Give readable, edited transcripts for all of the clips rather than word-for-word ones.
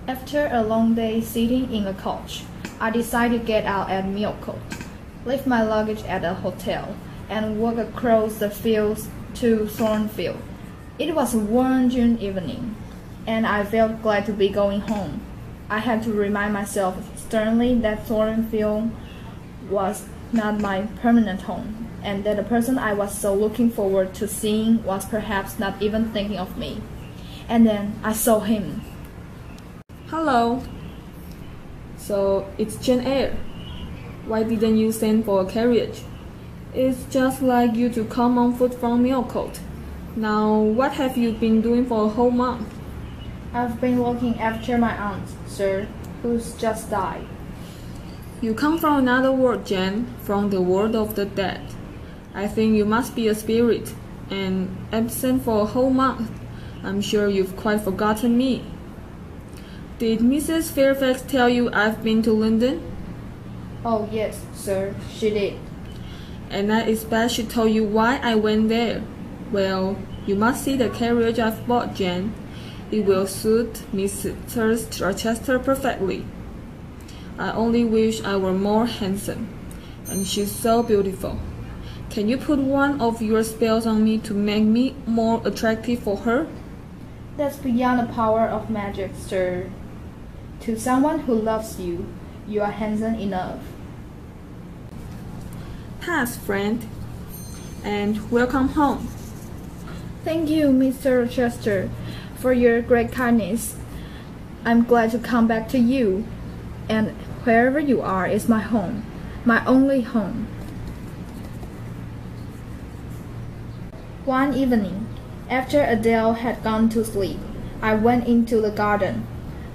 After a long day sitting in a coach, I decided to get out at Millcote, leave my luggage at a hotel, and walk across the fields to Thornfield. It was a warm June evening, and I felt glad to be going home. I had to remind myself sternly that Thornfield was not my permanent home, and that the person I was so looking forward to seeing was perhaps not even thinking of me. And then I saw him. Hello. So it's Jane Eyre. Why didn't you send for a carriage? It's just like you to come on foot from Millcote. Now, what have you been doing for a whole month? I've been looking after my aunt, sir, who's just died. You come from another world, Jane, from the world of the dead. I think you must be a spirit, and absent for a whole month. I'm sure you've quite forgotten me. Did Mrs. Fairfax tell you I've been to London? Oh yes, sir, she did. And I expect she told you why I went there. Well, you must see the carriage I've bought, Jane. It will suit Mr. Rochester perfectly. I only wish I were more handsome, and she's so beautiful. Can you put one of your spells on me to make me more attractive for her? That's beyond the power of magic, sir. To someone who loves you, you are handsome enough. Pass, friend, and welcome home. Thank you, Mr. Rochester, for your great kindness. I'm glad to come back to you, and wherever you are is my home, my only home. One evening, after Adele had gone to sleep, I went into the garden.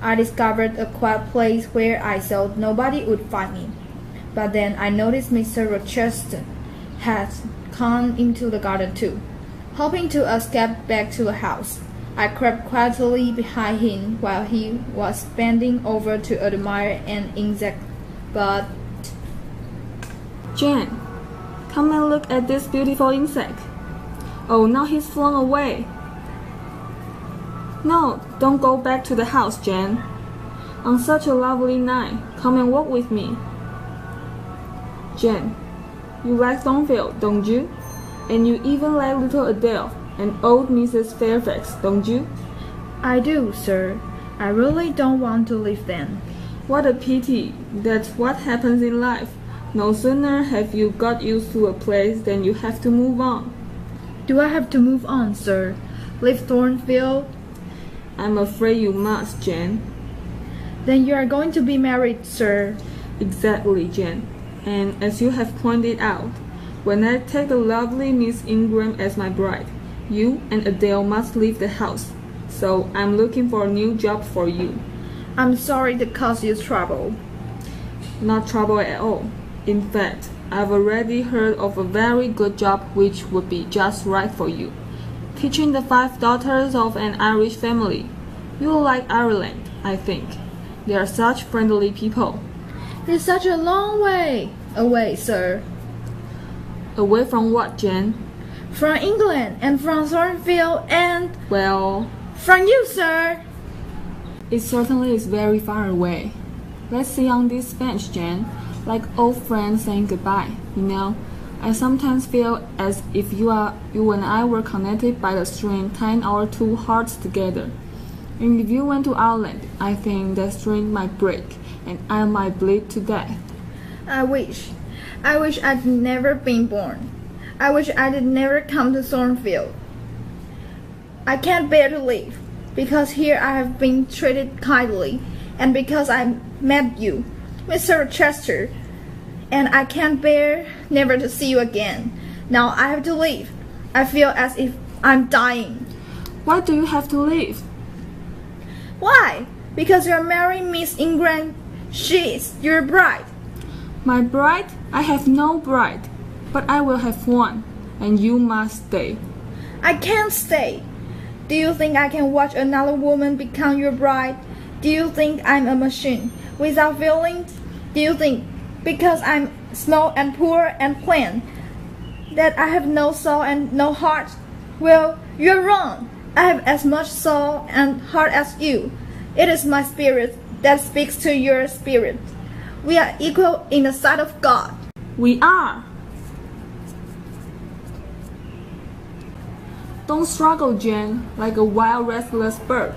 I discovered a quiet place where I thought nobody would find me. But then I noticed Mr. Rochester had gone into the garden too. Hoping to escape back to the house, I crept quietly behind him while he was bending over to admire an insect. But Jane, come and look at this beautiful insect. Oh, now he's flown away. No, don't go back to the house, Jane. On such a lovely night, come and walk with me. Jane, you like Thornfield, don't you? And you even like little Adele and old Mrs. Fairfax, don't you? I do, sir. I really don't want to leave them. What a pity. That's what happens in life. No sooner have you got used to a place than you have to move on. Do I have to move on, sir? Leave Thornfield? I'm afraid you must, Jane. Then you are going to be married, sir. Exactly, Jane. And as you have pointed out, when I take the lovely Miss Ingram as my bride, you and Adele must leave the house. So I'm looking for a new job for you. I'm sorry to cause you trouble. Not trouble at all. In fact, I've already heard of a very good job which would be just right for you. Teaching the 5 daughters of an Irish family. You'll like Ireland, I think. They are such friendly people. It's such a long way away, sir. Away from what, Jane? From England and from Thornfield and... Well... from you, sir. It certainly is very far away. Let's sit on this bench, Jane, like old friends saying goodbye, you know. I sometimes feel as if you and I were connected by the string tying our 2 hearts together. And if you went to Ireland, I think that string might break, and I might bleed to death. I wish I'd never been born. I wish I'd never come to Thornfield. I can't bear to leave, because here I have been treated kindly, and because I met you, Mr. Rochester, and I can't bear never to see you again. Now I have to leave. I feel as if I'm dying. Why do you have to leave? Why? Because you're marrying Miss Ingram. She is your bride. My bride? I have no bride, but I will have one, and you must stay. I can't stay. Do you think I can watch another woman become your bride? Do you think I'm a machine without feelings? Do you think because I'm small and poor and plain that I have no soul and no heart? Well, you're wrong. I have as much soul and heart as you. It is my spirit that speaks to your spirit. We are equal in the sight of God. We are. Don't struggle, Jane, like a wild, restless bird.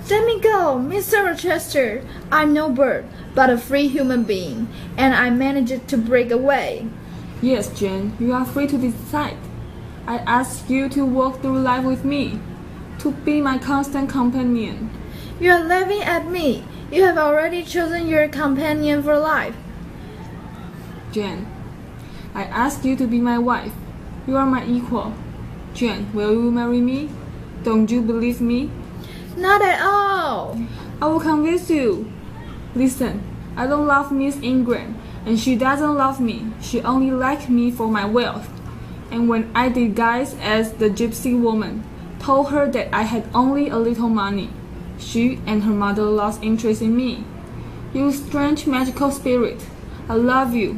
Let me go, Mr. Rochester. I'm no bird, but a free human being, and I managed to break away. Yes, Jane, you are free to decide. I ask you to walk through life with me, to be my constant companion. You are laughing at me. You have already chosen your companion for life. Jane, I ask you to be my wife. You are my equal. Jane, will you marry me? Don't you believe me? Not at all. I will convince you. Listen, I don't love Miss Ingram, and she doesn't love me. She only likes me for my wealth. And when I disguised as the gypsy woman, told her that I had only a little money, she and her mother lost interest in me. You strange magical spirit, I love you.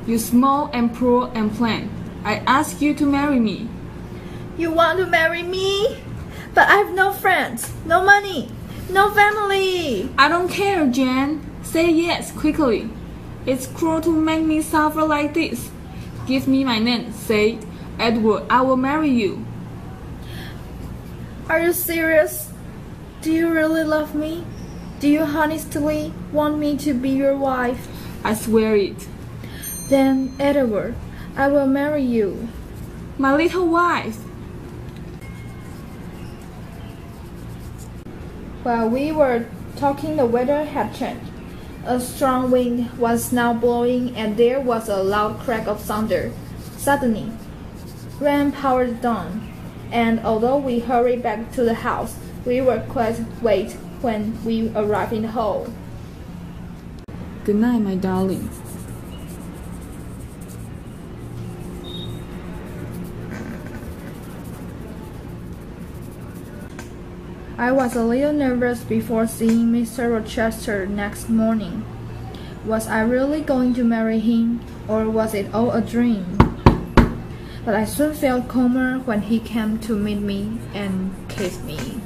You small and poor and plain. I ask you to marry me. You want to marry me? But I have no friends, no money, no family. I don't care, Jane. Say yes quickly. It's cruel to make me suffer like this. Give me my name. Say, Edward, I will marry you. Are you serious? Do you really love me? Do you honestly want me to be your wife? I swear it. Then, Edward, I will marry you. My little wife. While we were talking, the weather had changed. A strong wind was now blowing, and there was a loud crack of thunder. Suddenly, rain poured down, and although we hurried back to the house, we were quite wet when we arrived in the hall. Good night, my darling. I was a little nervous before seeing Mr. Rochester next morning. Was I really going to marry him, or was it all a dream? But I soon felt calmer when he came to meet me and kissed me.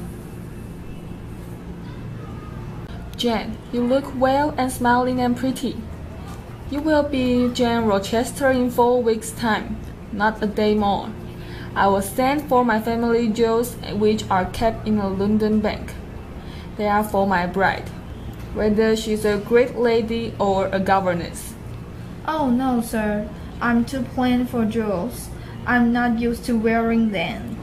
Jane, you look well and smiling and pretty. You will be Jane Rochester in 4 weeks' time, not a day more. I will send for my family jewels, which are kept in a London bank. They are for my bride, whether she's a great lady or a governess. Oh no, sir. I'm too plain for jewels. I'm not used to wearing them.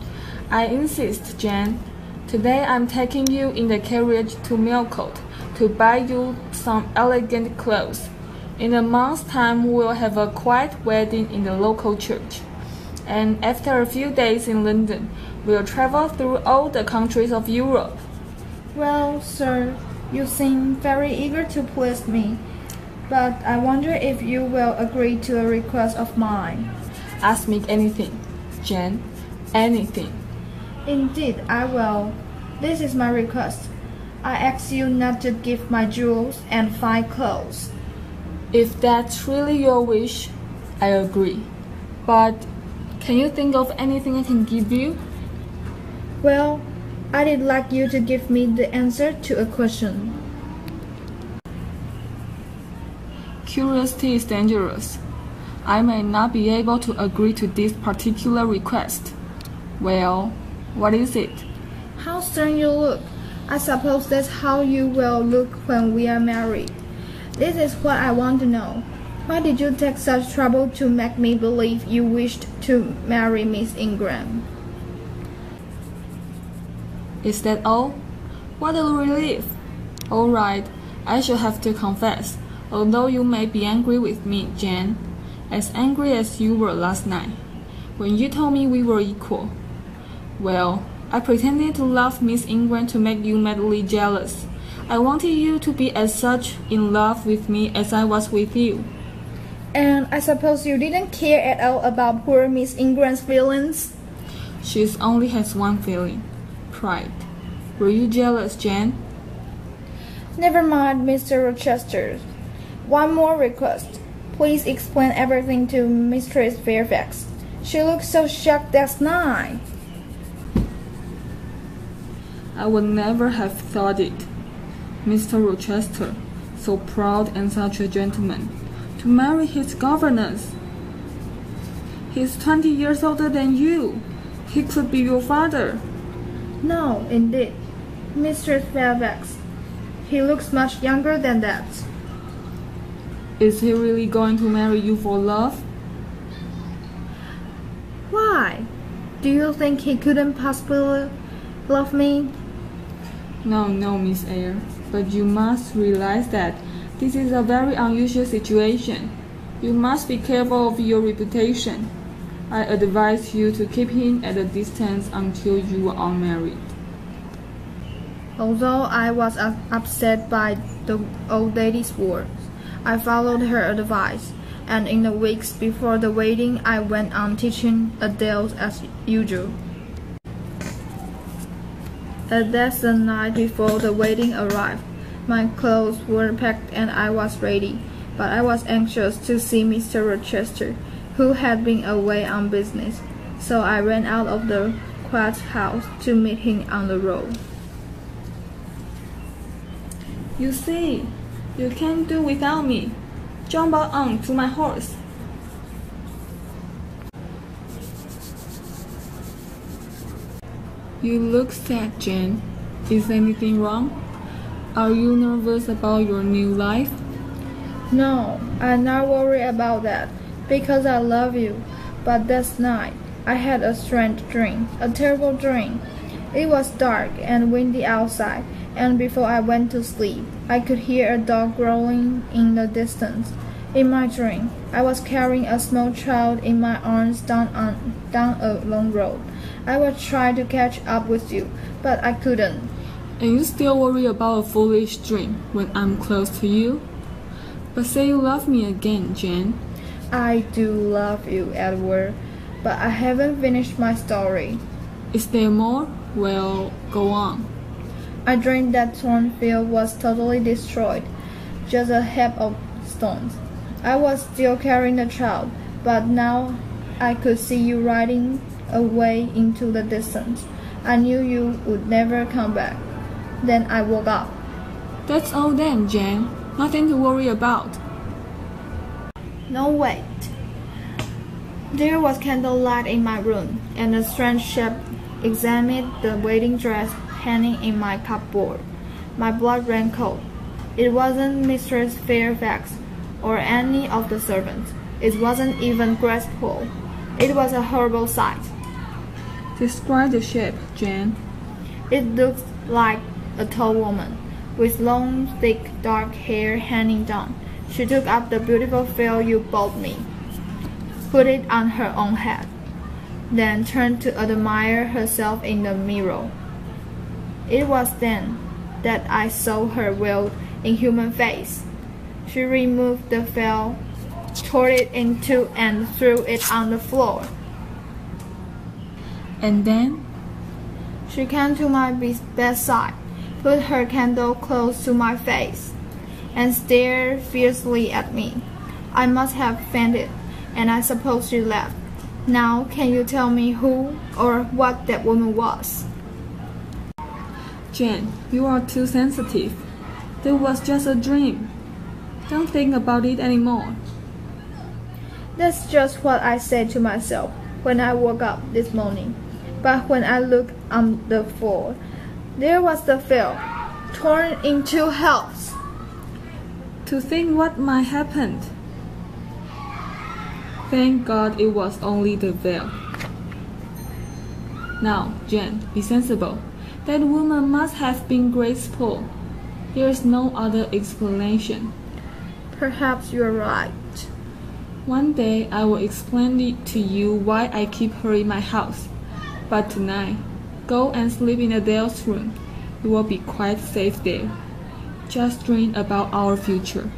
I insist, Jane. Today I'm taking you in the carriage to Millcote to buy you some elegant clothes. In a month's time we'll have a quiet wedding in the local church. And after a few days in London, we'll travel through all the countries of Europe. Well, sir, you seem very eager to please me, but I wonder if you will agree to a request of mine. Ask me anything, Jane, anything. Indeed, I will. This is my request. I ask you not to give my jewels and fine clothes. If that's really your wish, I agree. But can you think of anything I can give you? Well, I'd like you to give me the answer to a question. Curiosity is dangerous. I may not be able to agree to this particular request. Well, what is it? How stern you look. I suppose that's how you will look when we are married. This is what I want to know. Why did you take such trouble to make me believe you wished to marry Miss Ingram? Is that all? What a relief! All right, I shall have to confess, although you may be angry with me, Jane, as angry as you were last night, when you told me we were equal. Well, I pretended to love Miss Ingram to make you madly jealous. I wanted you to be as such in love with me as I was with you. And I suppose you didn't care at all about poor Miss Ingram's feelings? She only has one feeling, pride. Were you jealous, Jane? Never mind, Mr. Rochester. One more request. Please explain everything to Mistress Fairfax. She looked so shocked last night. I would never have thought it. Mr. Rochester, so proud and such a gentleman, to marry his governess. He's 20 years older than you. He could be your father. No, indeed, Mr. Fairfax. He looks much younger than that. Is he really going to marry you for love? Why? Do you think he couldn't possibly love me? No, Miss Eyre. But you must realize that this is a very unusual situation. You must be careful of your reputation. I advise you to keep him at a distance until you are married. Although I was upset by the old lady's words, I followed her advice, and in the weeks before the wedding I went on teaching Adele as usual. As that's the night before the wedding arrived, my clothes were packed and I was ready, but I was anxious to see Mr. Rochester, who had been away on business, so I ran out of the quiet house to meet him on the road. You see, you can't do without me. Jump on to my horse. You look sad, Jane. Is anything wrong? Are you nervous about your new life? No, I'm not worried about that, because I love you. But that night, I had a strange dream, a terrible dream. It was dark and windy outside, and before I went to sleep, I could hear a dog growling in the distance. In my dream, I was carrying a small child in my arms down a long road. I was trying to catch up with you, but I couldn't. And you still worry about a foolish dream when I'm close to you? But say you love me again, Jane. I do love you, Edward, but I haven't finished my story. Is there more? Well, go on. I dreamed that Thornfield was totally destroyed, just a heap of stones. I was still carrying the child, but now I could see you riding away into the distance. I knew you would never come back. Then I woke up. That's all then, Jane. Nothing to worry about. No, wait. There was candlelight in my room, and a strange shape examined the wedding dress hanging in my cupboard. My blood ran cold. It wasn't Mistress Fairfax or any of the servants. It wasn't even graceful. It was a horrible sight. Describe the shape, Jane. It looked like a tall woman, with long, thick, dark hair hanging down. She took up the beautiful veil you bought me, put it on her own head, then turned to admire herself in the mirror. It was then that I saw her real, inhuman face. She removed the veil, tore it in two, and threw it on the floor. And then? She came to my bedside, put her candle close to my face, and stared fiercely at me. I must have fainted, and I suppose she left. Now, can you tell me who or what that woman was? Jane, you are too sensitive. That was just a dream. Don't think about it anymore. That's just what I said to myself when I woke up this morning. But when I looked on the floor, there was the veil, torn in two halves. To think what might happen. Thank God it was only the veil. Now, Jane, be sensible. That woman must have been graceful. There is no other explanation. Perhaps you're right. One day I will explain it to you why I keep her in my house. But tonight, go and sleep in Adele's room. You will be quite safe there. Just dream about our future.